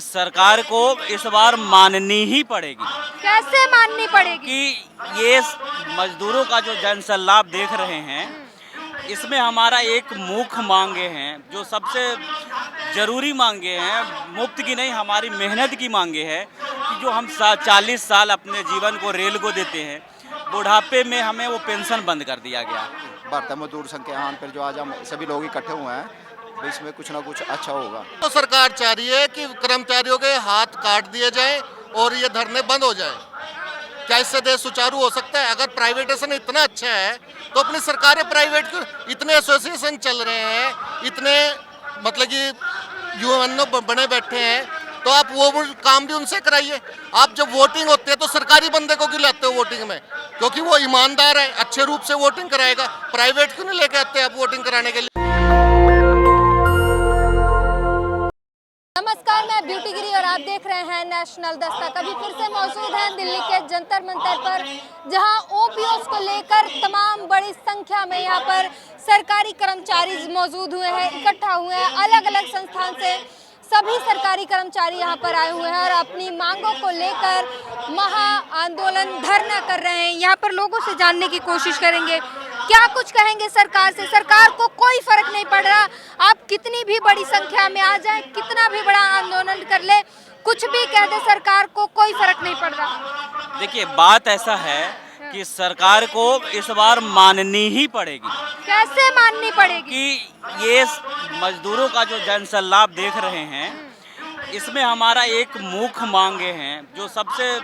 सरकार को इस बार माननी ही पड़ेगी। कैसे माननी पड़ेगी? कि ये मजदूरों का जो जनसल्लाप देख रहे हैं, इसमें हमारा एक मुख्य मांगे हैं जो सबसे ज़रूरी मांगे हैं, मुफ्त की नहीं हमारी मेहनत की मांगे हैं कि जो हम 40 साल अपने जीवन को रेल को देते हैं, बुढ़ापे में हमें वो पेंशन बंद कर दिया गया। भारतीय मजदूर संघ के आह्वान पर जो आज हम सभी लोग इकट्ठे हुए हैं, तो इसमें कुछ ना कुछ अच्छा होगा। तो सरकार चाह रही है कि कर्मचारियों के हाथ काट दिए जाएं और ये धरने बंद हो जाएं। क्या इससे देश सुचारू हो सकता है? अगर प्राइवेटेशन इतना अच्छा है तो अपनी सरकारें प्राइवेट को, इतने एसोसिएशन चल रहे हैं, इतने मतलब कि यूएनओ बने बैठे हैं, तो आप वो काम भी उनसे कराइए। आप जब वोटिंग होती है तो सरकारी बंदे को क्यों लाते हो वोटिंग में? क्योंकि वो ईमानदार है, अच्छे रूप से वोटिंग कराएगा। प्राइवेट क्यों नहीं लेके आते आप वोटिंग कराने के लिए? नमस्कार, मैं ब्यूटी गिरी और आप देख रहे हैं नेशनल दस्तक। अभी फिर से मौजूद हैं दिल्ली के जंतर मंतर पर, जहां ओपीओस को लेकर तमाम बड़ी संख्या में यहां पर सरकारी कर्मचारी मौजूद हुए हैं, इकट्ठा हुए हैं। अलग अलग संस्थान से सभी सरकारी कर्मचारी यहां पर आए हुए हैं और अपनी मांगों को लेकर महा आंदोलन धरना कर रहे हैं। यहां पर लोगों से जानने की कोशिश करेंगे क्या कुछ कहेंगे सरकार से। सरकार को कोई फर्क नहीं पड़ रहा, आप कितनी भी बड़ी संख्या में आ जाएं, कितना भी बड़ा आंदोलन कर ले, कुछ भी कह दे, सरकार को कोई फर्क नहीं पड़ रहा। देखिए, बात ऐसा है कि सरकार को इस बार माननी ही पड़ेगी। कैसे माननी पड़ेगी? कि ये मजदूरों का जो जनसल्लाप देख रहे हैं, इसमें हमारा एक मुख्य मांगे हैं जो सबसे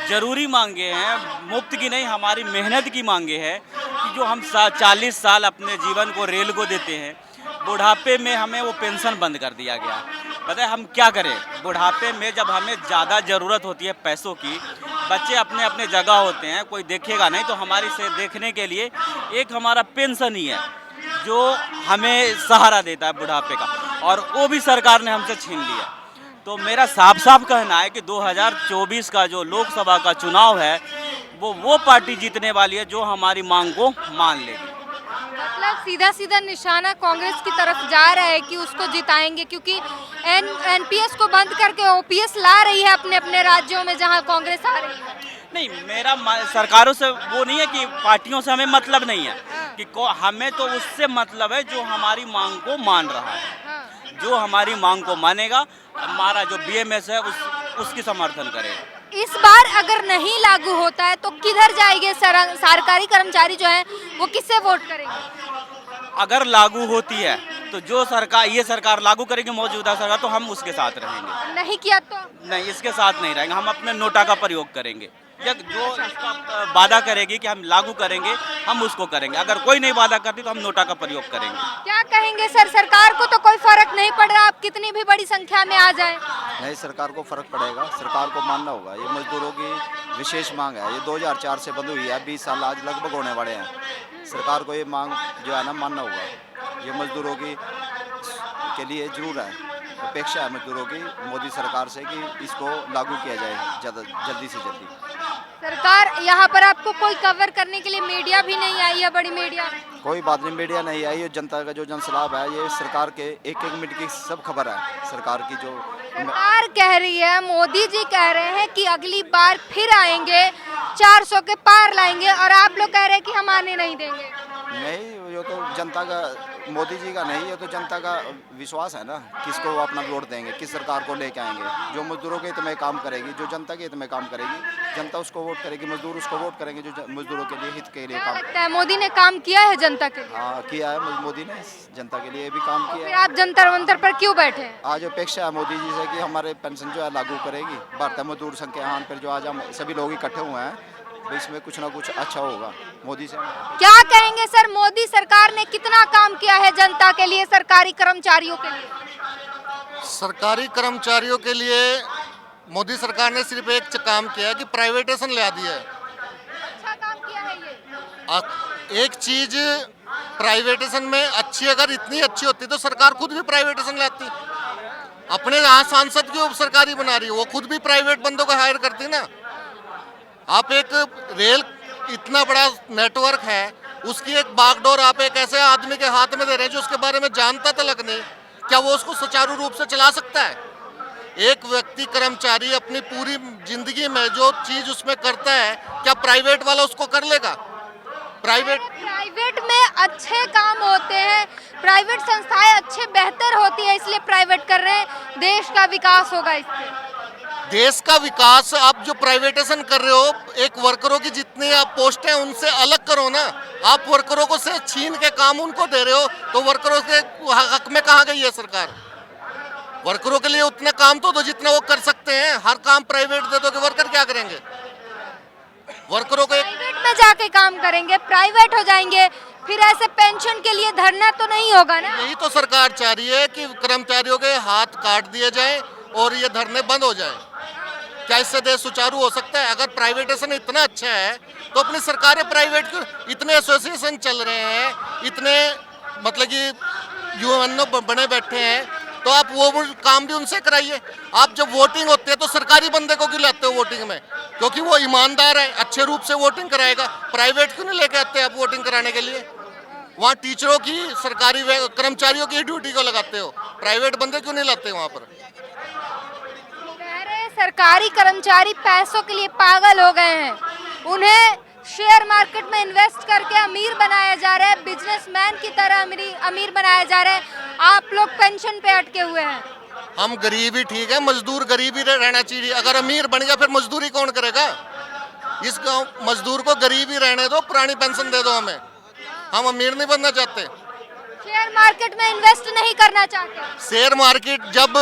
ज़रूरी मांगे हैं, मुफ्त की नहीं हमारी मेहनत की मांगे हैं कि जो हम 40 साल अपने जीवन को रेल को देते हैं, बुढ़ापे में हमें वो पेंशन बंद कर दिया गया। पता है हम क्या करें? बुढ़ापे में जब हमें ज़्यादा ज़रूरत होती है पैसों की, बच्चे अपने अपने जगह होते हैं, कोई देखेगा नहीं, तो हमारी से देखने के लिए एक हमारा पेंशन ही है जो हमें सहारा देता है बुढ़ापे का, और वो भी सरकार ने हमसे छीन लिया। तो मेरा साफ साफ कहना है कि 2024 का जो लोकसभा का चुनाव है, वो पार्टी जीतने वाली है जो हमारी मांग को मान लेगी। मतलब सीधा सीधा निशाना कांग्रेस की तरफ जा रहा है कि उसको जिताएंगे, क्योंकि एनपीएस को बंद करके ओपीएस ला रही है अपने अपने राज्यों में जहां कांग्रेस आ रही है। नहीं, मेरा सरकारों से वो नहीं है कि पार्टियों से हमें मतलब नहीं है, कि हमें तो उससे मतलब है जो हमारी मांग को मान रहा है। जो हमारी मांग को मानेगा, हमारा जो बीएमएस है उसकी समर्थन करेगा। इस बार अगर नहीं लागू होता है तो किधर जाएंगे सरकारी कर्मचारी जो हैं, वो किससे वोट करेंगे? अगर लागू होती है तो जो सरकार, ये सरकार लागू करेगी मौजूदा सरकार, तो हम उसके साथ रहेंगे। नहीं किया तो नहीं, इसके साथ नहीं रहेंगे, हम अपने नोटा का प्रयोग करेंगे। जो इसका वादा करेगी कि हम लागू करेंगे, हम उसको करेंगे। अगर कोई नहीं वादा करती तो हम नोटा का प्रयोग करेंगे। क्या कहेंगे सर? सरकार को तो कोई फर्क नहीं पड़ रहा, आप कितनी भी बड़ी संख्या में आ जाए। नहीं, सरकार को फर्क पड़ेगा, सरकार को मानना होगा। ये मजदूरों की विशेष मांग है, ये 2004 से बंद हुई है, 20 साल आज लगभग होने वाले हैं। सरकार को ये मांग जो है ना मानना होगा। ये मजदूरों की के लिए जरूर है, अपेक्षा है मजदूरों की मोदी सरकार से कि इसको लागू किया जाए जल्दी से जल्दी। सरकार यहाँ पर आपको कोई कवर करने के लिए मीडिया भी नहीं आई है, बड़ी मीडिया? कोई बात नहीं, मीडिया नहीं आई, ये जनता का जो जनसलाब है, ये सरकार के एक एक मिनट की सब खबर है। सरकार की जो सरकार कह रही है, मोदी जी कह रहे हैं कि अगली बार फिर आएंगे, 400 के पार लाएंगे, और आप लोग कह रहे हैं कि हम आने नहीं देंगे। नहीं, ये तो जनता का, मोदी जी का नहीं, ये तो जनता का विश्वास है ना, किसको वो अपना वोट देंगे, किस सरकार को लेके आएंगे। जो मजदूरों के हित में काम करेगी, जो जनता के हित में काम करेगी, जनता उसको वोट करेगी, मजदूर उसको वोट करेंगे जो मजदूरों के लिए, हित के लिए काम। लगता है मोदी ने काम किया है जनता के लिए? हाँ, किया है, मोदी ने जनता के लिए भी काम किया फिर है। आप जंतर मंतर पर क्यों बैठे हैं? आज अपेक्षा है मोदी जी से कि हमारे पेंशन जो है लागू करेगी। भारतीय मजदूर संघ के आह्वान पर जो आज हम सभी लोग इकट्ठे हुए हैं, तो इसमें कुछ ना कुछ अच्छा होगा मोदी से। क्या कहेंगे सर, मोदी सरकार ने कितना काम किया है जनता के लिए, सरकारी कर्मचारियों के लिए? सरकारी कर्मचारियों के लिए मोदी सरकार ने सिर्फ एक काम किया है कि प्राइवेटेशन ला दिया है। अच्छा काम किया है ये। एक चीज प्राइवेटेशन में अच्छी, अगर इतनी अच्छी होती तो सरकार खुद भी प्राइवेटेशन लाती। अपने यहाँ सांसद क्यों सरकारी बना रही है? वो खुद भी प्राइवेट बंदों को हायर करती ना। आप एक रेल, इतना बड़ा नेटवर्क है, उसकी एक बागडोर आप एक ऐसे आदमी के हाथ में दे रहे हैं जो उसके बारे में जानता तक नहीं, क्या वो उसको सुचारू रूप से चला सकता है? एक व्यक्ति कर्मचारी अपनी पूरी जिंदगी में जो चीज उसमें करता है, क्या प्राइवेट वाला उसको कर लेगा? प्राइवेट में अच्छे काम होते हैं, प्राइवेट संस्थाएं अच्छे बेहतर होती है, इसलिए प्राइवेट कर रहे हैं। देश का विकास होगा इससे। देश का विकास आप जो प्राइवेटाइजेशन कर रहे हो, एक वर्करों की जितनी आप पोस्ट हैं उनसे अलग करो ना। आप वर्करों को से छीन के काम उनको दे रहे हो, तो वर्करों के हक में कहाँ गई है सरकार? वर्करों के लिए उतना काम तो दो जितना वो कर सकते हैं। हर काम प्राइवेट दे दो कि वर्कर क्या करेंगे? वर्करों को प्राइवेट में जाके काम करेंगे, प्राइवेट हो जाएंगे, फिर ऐसे पेंशन के लिए धरना तो नहीं होगा ना। यही तो सरकार चाह रही है कि कर्मचारियों के हाथ काट दिए जाएं और ये धरने बंद हो जाएं। क्या इससे देश सुचारू हो सकता है? अगर प्राइवेटाइजेशन इतना अच्छा है तो अपनी सरकारें प्राइवेट को, इतने एसोसिएशन चल रहे हैं, इतने मतलब कि यूएनओ बने बैठे हैं, तो आप वो काम भी उनसे कराइए। आप जब वोटिंग होती है तो सरकारी बंदे को क्यों लाते हो वोटिंग में? क्योंकि वो ईमानदार है, अच्छे रूप से वोटिंग कराएगा। प्राइवेट क्यों नहीं लेके आते आप वोटिंग कराने के लिए? वहाँ टीचरों की, सरकारी कर्मचारियों की ड्यूटी को लगाते हो, प्राइवेट बंदे क्यों नहीं लाते वहाँ पर? सरकारी कर्मचारी पैसों के लिए पागल हो गए हैं। उन्हें शेयर मार्केट में इन्वेस्ट करके अमीर बनाया जा रहा है, बिजनेसमैन की तरह अमीर बनाया जा रहा है। आप लोग पेंशन पे अटके हुए हैं। हम गरीब ही ठीक है, मजदूर गरीब ही रहना चाहिए। अगर अमीर बन गया फिर मजदूरी कौन करेगा? इस मजदूर को गरीब ही रहने दो, पुरानी पेंशन दे दो हमें। हम अमीर नहीं बनना चाहते। शेयर मार्केट में इन्वेस्ट नहीं करना चाहते। शेयर मार्केट जब,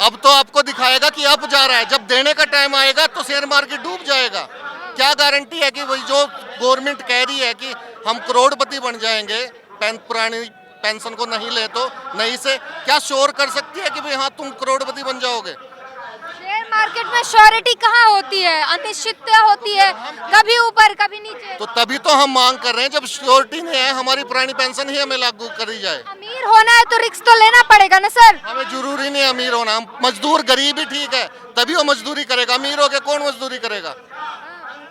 अब तो आपको दिखाएगा कि अप जा रहा है, जब देने का टाइम आएगा तो शेयर मार्केट डूब जाएगा। क्या गारंटी है कि वही जो गवर्नमेंट कह रही है कि हम करोड़पति बन जाएंगे पुरानी पेंशन को नहीं ले तो नहीं से, क्या श्योर कर सकती है कि भाई हाँ तुम करोड़पति बन जाओगे? शेयर मार्केट में श्योरिटी कहाँ होती है? अनिश्चितता होती है, कभी ऊपर कभी नीचे। तो तभी तो हम मांग कर रहे हैं, जब श्योरिटी नहीं है हमारी पुरानी पेंशन ही हमें लागू करी जाए। अमीर होना है तो रिस्क तो लेना पड़ेगा ना सर। हमें जरूरी नहीं अमीर होना, हम मजदूर गरीब ही ठीक है, तभी वो मजदूरी करेगा। अमीर हो के कौन मजदूरी करेगा?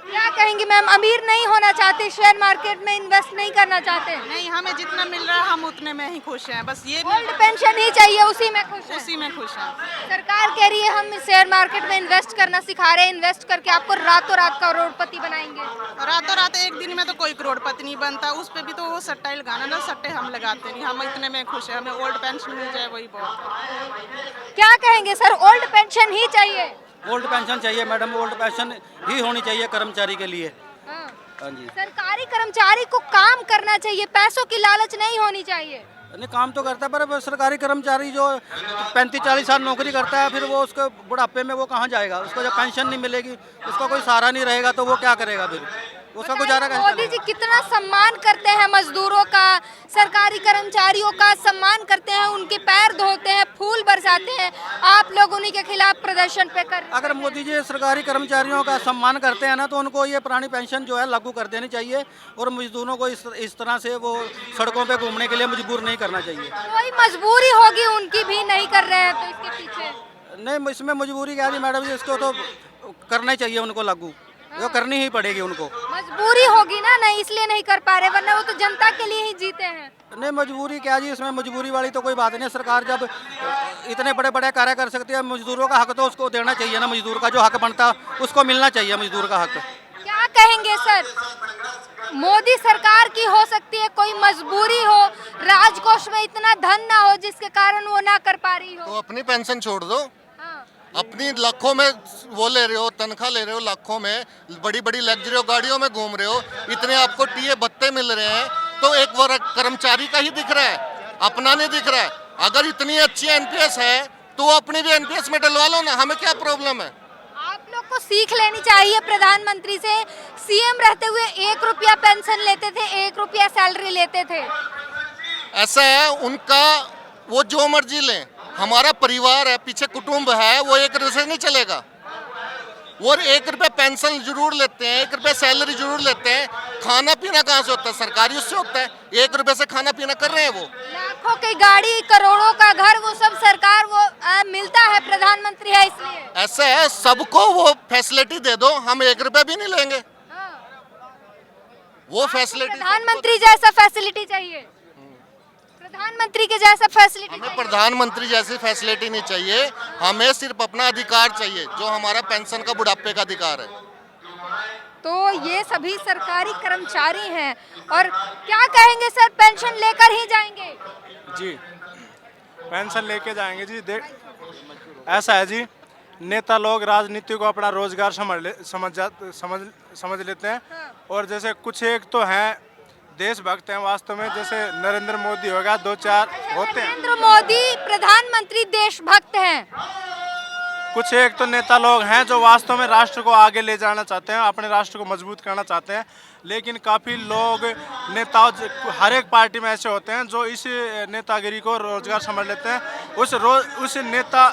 क्या कहेंगे मैम? अमीर नहीं होना चाहते, शेयर मार्केट में इन्वेस्ट नहीं करना चाहते? नहीं, हमें जितना मिल रहा है हम उतने में ही खुश हैं। बस ये ओल्ड पेंशन ही चाहिए, उसी में खुश हैं। उसी में खुश हैं। सरकार कह रही है हम शेयर मार्केट में इन्वेस्ट करना सिखा रहे हैं, इन्वेस्ट करके आपको रातों रात करोड़पति बनाएंगे। रातों रात एक दिन में तो कोई करोड़पति नहीं बनता। उस पे भी तो वो सट्टा ही लगाना ना, सट्टे हम लगाते नहीं। हम इतने में खुश हैं, हमें ओल्ड पेंशन मिल जाए वही बहुत। क्या कहेंगे सर? ओल्ड पेंशन ही चाहिए? ओल्ड पेंशन चाहिए मैडम, ओल्ड पेंशन ही होनी चाहिए कर्मचारी के लिए। हाँ जी। सरकारी कर्मचारी को काम करना चाहिए, पैसों की लालच नहीं होनी चाहिए। नहीं, काम तो करता है, पर सरकारी कर्मचारी जो 35-40 साल नौकरी करता है, फिर वो उसके बुढ़ापे में वो कहाँ जाएगा? उसको जब पेंशन नहीं मिलेगी, उसका कोई सहारा नहीं रहेगा, तो वो क्या करेगा? फिर उसका गुजारा कैसे मोदी जी कितना सम्मान करते हैं मजदूरों का, सरकारी कर्मचारियों का सम्मान करते हैं, उनके पैर धोते हैं, फूल बरसाते हैं। आप लोग उन्हीं के खिलाफ प्रदर्शन पे कर। अगर मोदी जी सरकारी कर्मचारियों का सम्मान करते हैं ना, तो उनको ये पुरानी पेंशन जो है लागू कर देनी चाहिए, और मजदूरों को इस तरह से वो सड़कों पे घूमने के लिए मजबूर नहीं करना चाहिए। कोई मजबूरी होगी उनकी भी, नहीं कर रहे हैं तो इसके पीछे? नहीं, इसमें मजबूरी क्या है मैडम जी, इसको तो करना ही चाहिए उनको लागू, वो करनी ही पड़ेगी उनको। मजबूरी होगी ना, नहीं इसलिए नहीं कर पा रहे, वरना वो तो जनता के लिए ही जीते हैं। नहीं, मजबूरी क्या जी, इसमें मजबूरी वाली तो कोई बात नहीं। सरकार जब इतने बड़े बड़े कार्य कर सकती है, मजदूरों का हक तो उसको देना चाहिए ना। मजदूर का जो हक बनता उसको मिलना चाहिए, मजदूर का हक। क्या कहेंगे सर? मोदी सरकार की हो सकती है कोई मजबूरी हो, राजकोष में इतना धन ना हो जिसके कारण वो ना कर पा रही हो। तो अपनी पेंशन छोड़ दो। हाँ। अपनी लाखों में वो ले रहे हो, तनख्वाह ले रहे हो लाखों में, बड़ी बड़ी लग्जरी गाड़ियों में घूम रहे हो, इतने आपको टीए भत्ते मिल रहे हैं, तो एक वर्ग कर्मचारी का ही दिख रहा है, अपना नहीं दिख रहा है। अगर इतनी अच्छी एनपीएस है तो अपनी भी एनपीएस में डलवा लो ना, हमें क्या प्रॉब्लम है? आप लोग को सीख लेनी चाहिए प्रधानमंत्री से। सीएम रहते हुए 1 रुपया पेंशन लेते थे, 1 रुपया सैलरी लेते थे। ऐसा है उनका, वो जो मर्जी लें, हमारा परिवार है, पीछे कुटुंब है, वो 1 रुपये से नहीं चलेगा। वो 1 रुपये पेंशन जरूर लेते हैं, 1 रुपये सैलरी जरूर लेते हैं। खाना पीना कहाँ से होता है? सरकारी उससे होता है। 1 रुपये से खाना पीना कर रहे हैं वो। लाखों की गाड़ी, करोड़ों का घर, वो सब सरकार वो मिलता है, प्रधानमंत्री है इसलिए। ऐसा है, सबको वो फैसिलिटी दे दो, हम 1 रुपये भी नहीं लेंगे। वो फैसिलिटी प्रधानमंत्री जैसा फैसिलिटी चाहिए। प्रधानमंत्री के जैसा फैसिलिटी हमें प्रधानमंत्री जैसी फैसिलिटी नहीं चाहिए, हमें सिर्फ अपना अधिकार चाहिए जो हमारा पेंशन का बुढ़ापे का अधिकार है। तो ये सभी सरकारी कर्मचारी हैं और क्या कहेंगे सर, पेंशन लेकर ही जाएंगे? जी पेंशन लेके जाएंगे जी। ऐसा है जी, नेता लोग राजनीति को अपना रोजगार समझ लेते हैं। और जैसे कुछ एक तो हैं देशभक्त हैं वास्तव में, जैसे नरेंद्र मोदी हो गया, 2-4 होते हैं। नरेंद्र मोदी प्रधानमंत्री देशभक्त हैं। कुछ एक तो नेता लोग हैं जो वास्तव में राष्ट्र को आगे ले जाना चाहते हैं, अपने राष्ट्र को मजबूत करना चाहते हैं। लेकिन काफ़ी लोग नेताओं, हर एक पार्टी में ऐसे होते हैं जो इस नेतागिरी को रोजगार समझ लेते हैं। उस नेता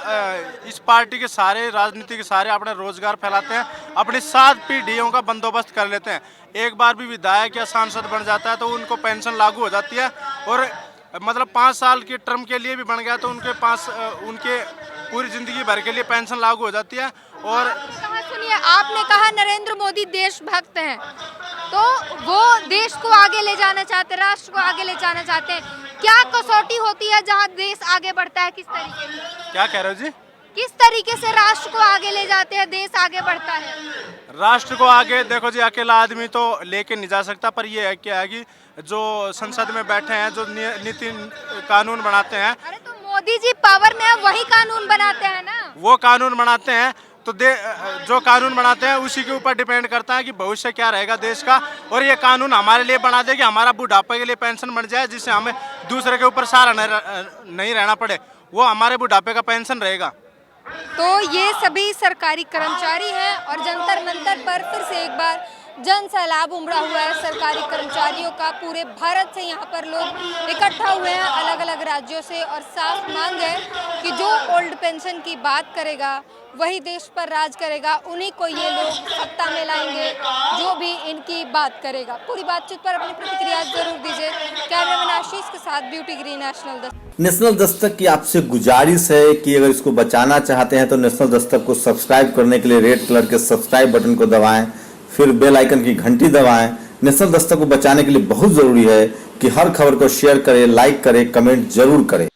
इस पार्टी के सारे राजनीति के सारे अपने रोजगार फैलाते हैं, अपनी 7 पीढ़ियों का बंदोबस्त कर लेते हैं। एक बार भी विधायक या सांसद बन जाता है तो उनको पेंशन लागू हो जाती है, और मतलब 5 साल की टर्म के लिए भी बन गया तो उनके पूरी जिंदगी भर के लिए पेंशन लागू हो जाती है। और सुनिए, आपने कहा नरेंद्र मोदी देशभक्त हैं, तो वो देश को आगे ले जाना चाहते हैं, राष्ट्र को आगे ले जाना चाहते हैं। क्या कसौटी होती है जहां देश आगे बढ़ता है? किस तरीके से? क्या कह रहे हो जी? किस तरीके से राष्ट्र को आगे ले जाते हैं, देश आगे बढ़ता है? राष्ट्र को आगे देखो जी, अकेला आदमी तो लेके नहीं जा सकता, पर ये है क्या है कि जो संसद में बैठे हैं, जो नीति कानून बनाते हैं। अरे तो मोदी जी पावर में है, वही कानून बनाते हैं ना। वो कानून बनाते हैं तो जो कानून बनाते हैं उसी के ऊपर डिपेंड करता है कि भविष्य क्या रहेगा देश का। और ये कानून हमारे लिए बना दे कि हमारा बुढ़ापे के लिए पेंशन बन जाए, जिससे हमें दूसरे के ऊपर सहारा नहीं रहना पड़े, वो हमारे बुढ़ापे का पेंशन रहेगा। तो ये सभी सरकारी कर्मचारी हैं और जंतर मंतर पर फिर से एक बार जन सैलाब उमड़ा हुआ है सरकारी कर्मचारियों का। पूरे भारत से यहाँ पर लोग इकट्ठा हुए हैं, अलग अलग राज्यों से, और साफ मांग है कि जो ओल्ड पेंशन की बात करेगा वही देश पर राज करेगा, उन्हीं को ये लोग सत्ता में लाएंगे जो भी इनकी बात करेगा। पूरी बातचीत पर अपनी प्रतिक्रिया जरूर दीजिए। कैमरामैन आशीष के साथ beauty green, national Dastak. National Dastak की आपसे गुजारिश है कि अगर इसको बचाना चाहते हैं तो नेशनल दस्तक को सब्सक्राइब करने के लिए रेड कलर के सब्सक्राइब बटन को दबाएं, फिर बेल आइकन की घंटी दबाएं। नेशनल दस्तक को बचाने के लिए बहुत जरूरी है कि हर खबर को शेयर करें, लाइक करें, कमेंट जरूर करें।